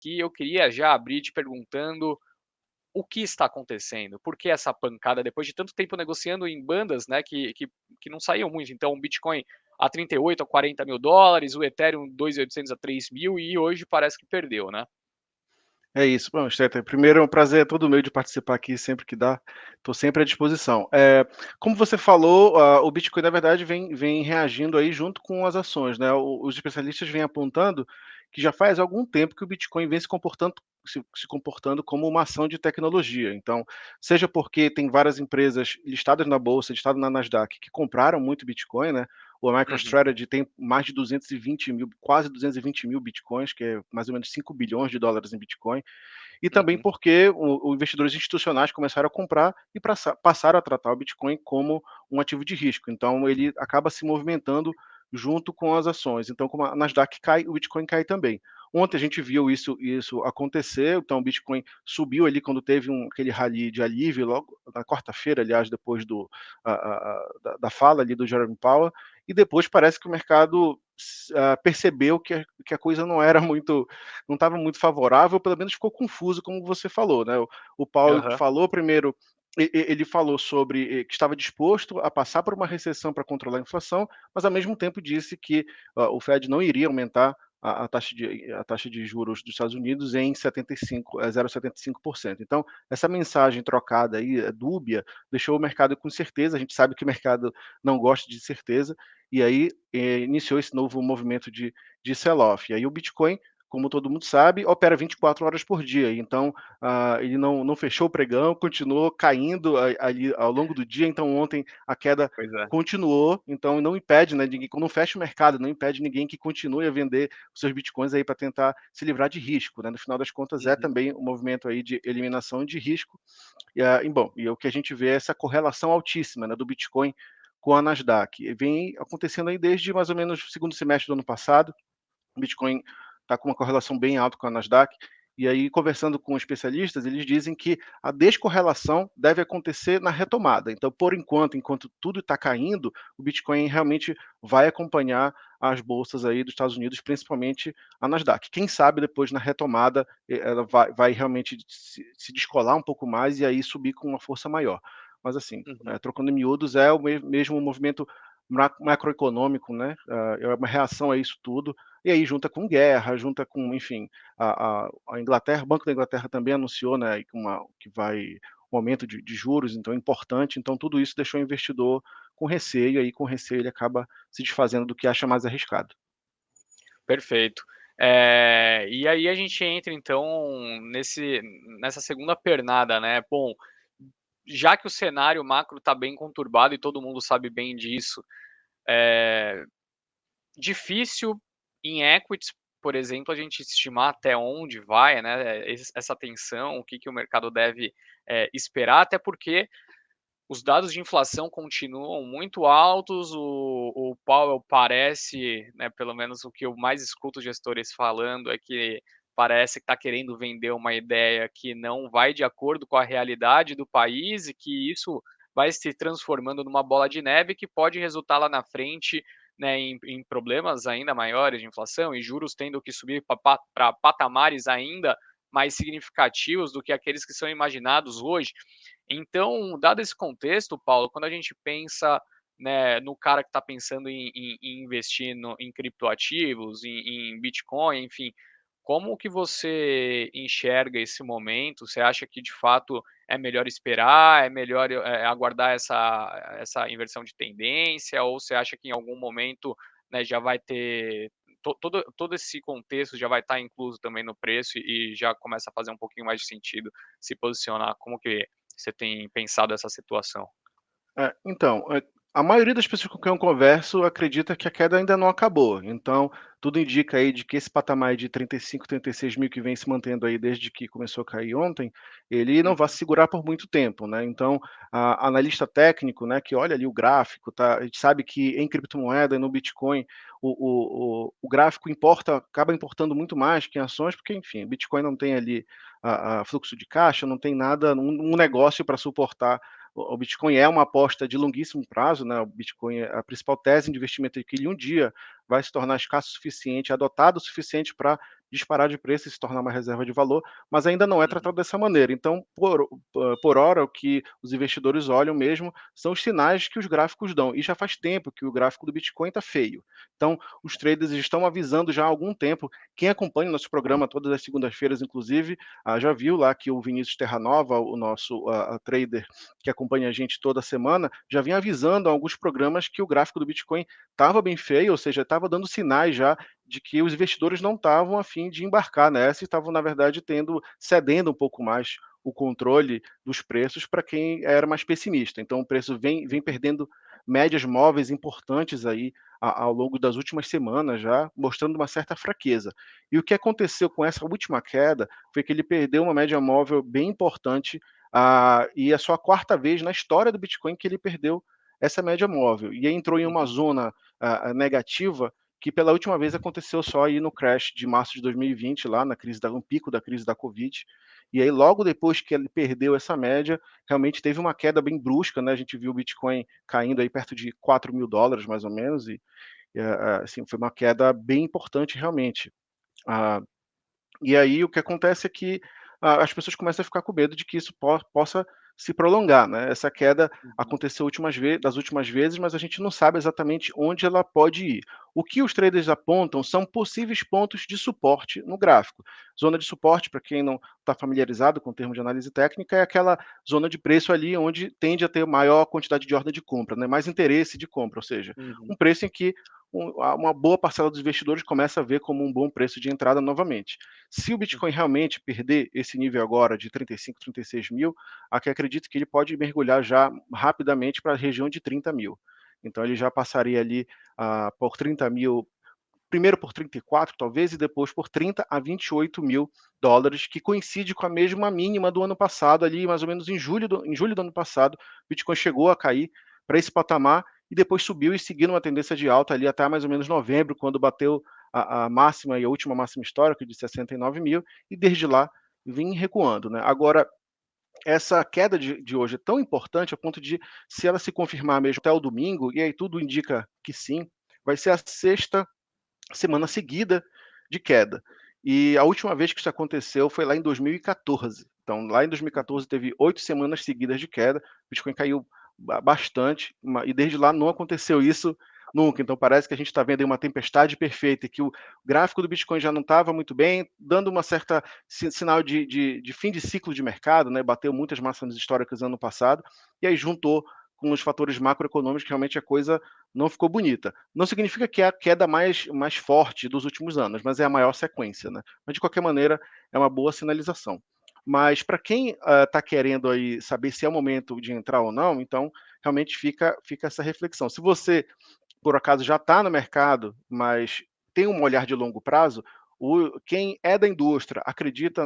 aqui, eu queria já abrir te perguntando o que está acontecendo? Por que essa pancada depois de tanto tempo negociando em bandas, né, que não saíam muito? Então, o Bitcoin a 38 a 40 mil dólares, o Ethereum 2.800 a 3.000 e hoje parece que perdeu, né? É isso. Bom, Stetter, primeiro é um prazer todo meu de participar aqui sempre que dá, estou sempre à disposição. Como você falou, o Bitcoin na verdade vem reagindo aí junto com as ações, né, os especialistas vêm apontando que já faz algum tempo que o Bitcoin vem se comportando como uma ação de tecnologia. Então, seja porque tem várias empresas listadas na bolsa, listadas na Nasdaq, que compraram muito Bitcoin, né, o Uhum, MicroStrategy tem mais de 220 mil, quase 220 mil bitcoins, que é mais ou menos 5 bilhões de dólares em Bitcoin, e também uhum, porque os investidores institucionais começaram a comprar e passaram a tratar o Bitcoin como um ativo de risco. Então, ele acaba se movimentando junto com as ações. Então, como a Nasdaq cai, o Bitcoin cai também. Ontem a gente viu isso acontecer, então o Bitcoin subiu ali quando teve aquele rally de alívio, logo na quarta-feira, aliás, depois da fala ali do Jerome Powell, e depois parece que o mercado percebeu que a coisa não estava muito favorável, pelo menos ficou confuso, como você falou, né? O Paulo aham, falou primeiro, ele falou sobre que estava disposto a passar por uma recessão para controlar a inflação, mas ao mesmo tempo disse que o Fed não iria aumentar a taxa de juros dos Estados Unidos em 0,75%. Então, essa mensagem trocada aí, dúbia, deixou o mercado com certeza. A gente sabe que o mercado não gosta de certeza, e aí iniciou esse novo movimento de sell-off. E aí o Bitcoin, como todo mundo sabe, opera 24 horas por dia. Então, ele não fechou o pregão, continuou caindo ali ao longo do dia. Então, ontem a queda pois é. continuou. Então, não impede, né, ninguém, quando não fecha o mercado, não impede ninguém que continue a vender os seus bitcoins aí para tentar se livrar de risco, né? No final das contas, é Uhum. também um movimento aí de eliminação de risco. E o que a gente vê é essa correlação altíssima, né, do Bitcoin com a Nasdaq. Vem acontecendo aí desde mais ou menos o segundo semestre do ano passado. O Bitcoin está com uma correlação bem alta com a Nasdaq. E aí, conversando com especialistas, eles dizem que a descorrelação deve acontecer na retomada. Então, por enquanto tudo está caindo, o Bitcoin realmente vai acompanhar as bolsas aí dos Estados Unidos, principalmente a Nasdaq. Quem sabe depois na retomada ela vai realmente se descolar um pouco mais e aí subir com uma força maior. Mas assim, Uhum. trocando em miúdos, é o mesmo movimento macroeconômico, né? É uma reação a isso tudo, e aí junta com guerra, junta com, enfim, a Inglaterra, o Banco da Inglaterra também anunciou, né, que vai um aumento de juros, então é importante, então tudo isso deixou o investidor com receio, e aí com receio ele acaba se desfazendo do que acha mais arriscado. Perfeito. E aí a gente entra então nessa segunda pernada, né. Bom, já que o cenário macro está bem conturbado e todo mundo sabe bem disso, eh, difícil em equities, por exemplo, a gente estimar até onde vai, né, essa tensão, o que que o mercado deve, esperar, até porque os dados de inflação continuam muito altos, o Powell parece, né, pelo menos o que eu mais escuto gestores falando é que parece que está querendo vender uma ideia que não vai de acordo com a realidade do país e que isso vai se transformando numa bola de neve que pode resultar lá na frente, né, em problemas ainda maiores de inflação e juros tendo que subir para patamares ainda mais significativos do que aqueles que são imaginados hoje. Então, dado esse contexto, Paulo, quando a gente pensa, né, no cara que está pensando em investir em criptoativos, em Bitcoin, enfim, como que você enxerga esse momento? Você acha que de fato é melhor esperar, é melhor aguardar essa inversão de tendência, ou você acha que em algum momento, né, já vai ter todo esse contexto já vai estar incluso também no preço e já começa a fazer um pouquinho mais de sentido se posicionar? Como que você tem pensado essa situação? Então, a maioria das pessoas com quem eu converso acredita que a queda ainda não acabou. Então, tudo indica aí de que esse patamar de 35, 36 mil que vem se mantendo aí desde que começou a cair ontem, ele não vai se Uhum, segurar por muito tempo, né? Então, analista técnico, né, que olha ali o gráfico, tá? A gente sabe que em criptomoeda e no Bitcoin, o gráfico acaba importando muito mais que em ações, porque, enfim, Bitcoin não tem ali fluxo de caixa, não tem nada, um negócio para suportar. O Bitcoin é uma aposta de longuíssimo prazo, né? O Bitcoin a principal tese de investimento é que ele um dia vai se tornar escasso o suficiente, adotado o suficiente para disparar de preço e se tornar uma reserva de valor, mas ainda não é Uhum. tratado dessa maneira. Então, por hora, o que os investidores olham mesmo são os sinais que os gráficos dão. E já faz tempo que o gráfico do Bitcoin está feio. Então, os traders estão avisando já há algum tempo. Quem acompanha o nosso programa todas as segundas-feiras, inclusive, já viu lá que o Vinícius Terranova, o nosso trader que acompanha a gente toda semana, já vinha avisando há alguns programas que o gráfico do Bitcoin estava bem feio, ou seja, estava dando sinais já de que os investidores não estavam a fim de embarcar nessa e estavam, na verdade, cedendo um pouco mais o controle dos preços para quem era mais pessimista. Então, o preço vem Uhum. perdendo médias móveis importantes aí ao longo das últimas semanas já, mostrando uma certa fraqueza. E o que aconteceu com essa última queda foi que ele perdeu uma média móvel bem importante, e é só a quarta vez na história do Bitcoin que ele perdeu essa média móvel. E aí entrou em uma Uhum. zona negativa que pela última vez aconteceu só aí no crash de março de 2020, lá no pico da crise da Covid. E aí, logo depois que ele perdeu essa média, realmente teve uma queda bem brusca, né? A gente viu o Bitcoin caindo aí perto de $4.000, mais ou menos, assim, foi uma queda bem importante realmente. Ah, e aí o que acontece é que as pessoas começam a ficar com medo de que isso possa se prolongar, né. Essa queda Uhum. aconteceu das últimas vezes, mas a gente não sabe exatamente onde ela pode ir. O que os traders apontam são possíveis pontos de suporte no gráfico. Zona de suporte, para quem não está familiarizado com o termo de análise técnica, é aquela zona de preço ali onde tende a ter maior quantidade de ordem de compra, né, mais interesse de compra, ou seja, um Uhum. preço em que uma boa parcela dos investidores começa a ver como um bom preço de entrada novamente. Se o Uhum. Bitcoin realmente perder esse nível agora de 35, 36 mil, aqui acredito que ele pode mergulhar já rapidamente para a região de 30 mil. Então ele já passaria ali por 30 mil, primeiro por 34 talvez, e depois por 30 a 28 mil dólares, que coincide com a mesma mínima do ano passado, ali mais ou menos em julho do ano passado, o Bitcoin chegou a cair para esse patamar e depois subiu e seguiu uma tendência de alta ali até mais ou menos novembro, quando bateu a máxima e a última máxima histórica de 69 mil, e desde lá vem recuando, né? Agora, essa queda de hoje é tão importante a ponto de, se ela se confirmar mesmo até o domingo, e aí tudo indica que sim, vai ser a sexta semana seguida de queda. E a última vez que isso aconteceu foi lá em 2014. Então, lá em Uhum. 2014 teve 8 semanas seguidas de queda, o Bitcoin caiu bastante, e desde lá não aconteceu isso nunca. Então parece que a gente está vendo aí uma tempestade perfeita, que o gráfico do Bitcoin já não estava muito bem, dando uma certa sinal de fim de ciclo de mercado, né? Bateu muitas máximas históricas ano passado, e aí juntou com os fatores macroeconômicos, que realmente a coisa não ficou bonita. Não significa que é a queda mais forte dos últimos anos, mas é a maior sequência, né. Mas de qualquer maneira, é uma boa sinalização. Mas para quem está querendo aí saber se é o momento de entrar ou não, então realmente fica essa reflexão. Se você por acaso já está no mercado, mas tem um olhar de longo prazo, quem é da indústria, acredita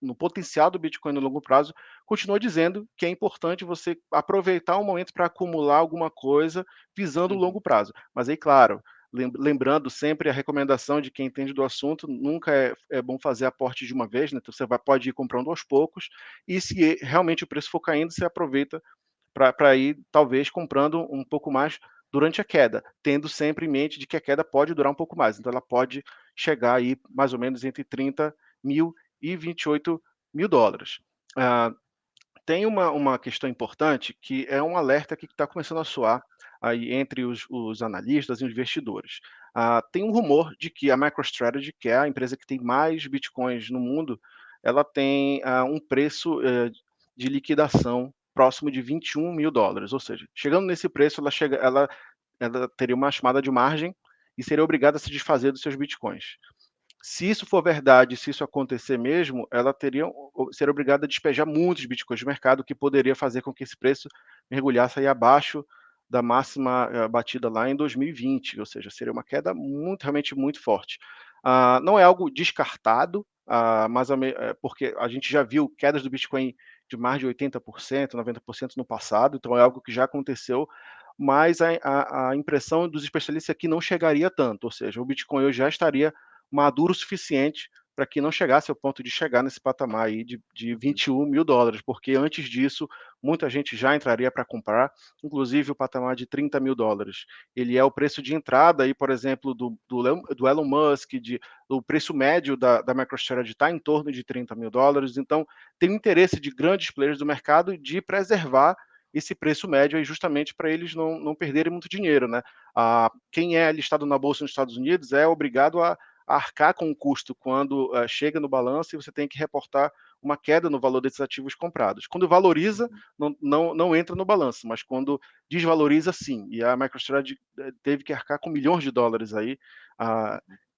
no potencial do Bitcoin no longo prazo, continua dizendo que é importante você aproveitar o momento para acumular alguma coisa visando o Uhum. longo prazo. Mas aí, claro, lembrando sempre a recomendação de quem entende do assunto, nunca é bom fazer aporte de uma vez, né? Então você pode ir comprando aos poucos, e se realmente o preço for caindo, você aproveita para ir talvez comprando um pouco mais durante a queda, tendo sempre em mente de que a queda pode durar um pouco mais. Então ela pode chegar aí mais ou menos entre 30 mil e 28 mil dólares. Ah, Tem uma questão importante que é um alerta que está começando a soar aí entre os analistas e investidores. Tem um rumor de que a MicroStrategy, que é a empresa que tem mais bitcoins no mundo, ela tem um preço de liquidação próximo de 21 mil dólares, ou seja, chegando nesse preço, ela teria uma chamada de margem e seria obrigada a se desfazer dos seus bitcoins. Se isso for verdade, se isso acontecer mesmo, ela seria obrigada a despejar muitos bitcoins de mercado, o que poderia fazer com que esse preço mergulhasse aí abaixo da máxima batida lá em 2020, ou seja, seria uma queda realmente muito forte. Não é algo descartado, porque a gente já viu quedas do Bitcoin de mais de 80%, 90% no passado, então é algo que já aconteceu, mas a impressão dos especialistas é que não chegaria tanto, ou seja, o Bitcoin hoje já estaria maduro o suficiente para que não chegasse ao ponto de chegar nesse patamar aí de 21 mil dólares, porque antes disso, muita gente já entraria para comprar, inclusive o patamar de 30 mil dólares. Ele é o preço de entrada aí, por exemplo, do Elon Musk, o preço médio da MicroStrategy está em torno de 30 mil dólares, então tem o interesse de grandes players do mercado de preservar esse preço médio aí justamente para eles não perderem muito dinheiro, né? Quem é listado na bolsa nos Estados Unidos é obrigado a arcar com o custo quando chega no balanço e você tem que reportar uma queda no valor desses ativos comprados. Quando valoriza, não entra no balanço, mas quando desvaloriza, sim. E a MicroStrategy teve que arcar com milhões de dólares aí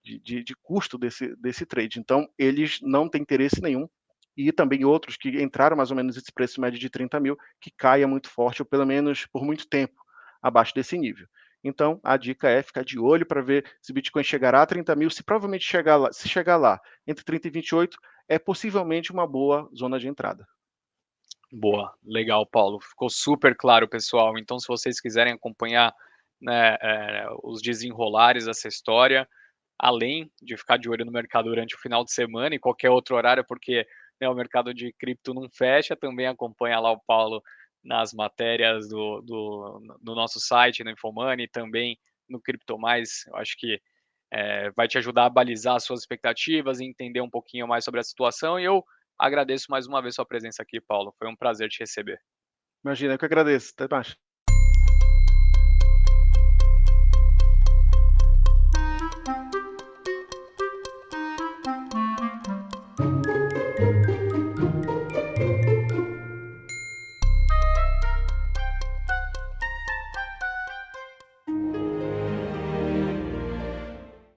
de custo desse trade. Então, eles não têm interesse nenhum e também outros que entraram mais ou menos nesse preço médio de 30 mil, que caia muito forte, ou pelo menos por muito tempo, abaixo desse nível. Então, a dica é ficar de olho para ver se o Bitcoin chegará a 30 mil. Se provavelmente se chegar lá entre 30 e 28, é possivelmente uma boa zona de entrada. Boa, legal, Paulo. Ficou super claro, pessoal. Então, se vocês quiserem acompanhar, né, os desenrolares dessa história, além de ficar de olho no mercado durante o final de semana e qualquer outro horário, porque, né, o mercado de cripto não fecha, também acompanha lá o Paulo nas matérias do nosso site, no Infomoney, também no Cripto Mais. Eu acho que vai te ajudar a balizar as suas expectativas e entender um pouquinho mais sobre a situação. E eu agradeço mais uma vez sua presença aqui, Paulo. Foi um prazer te receber. Imagina, eu que agradeço. Até mais.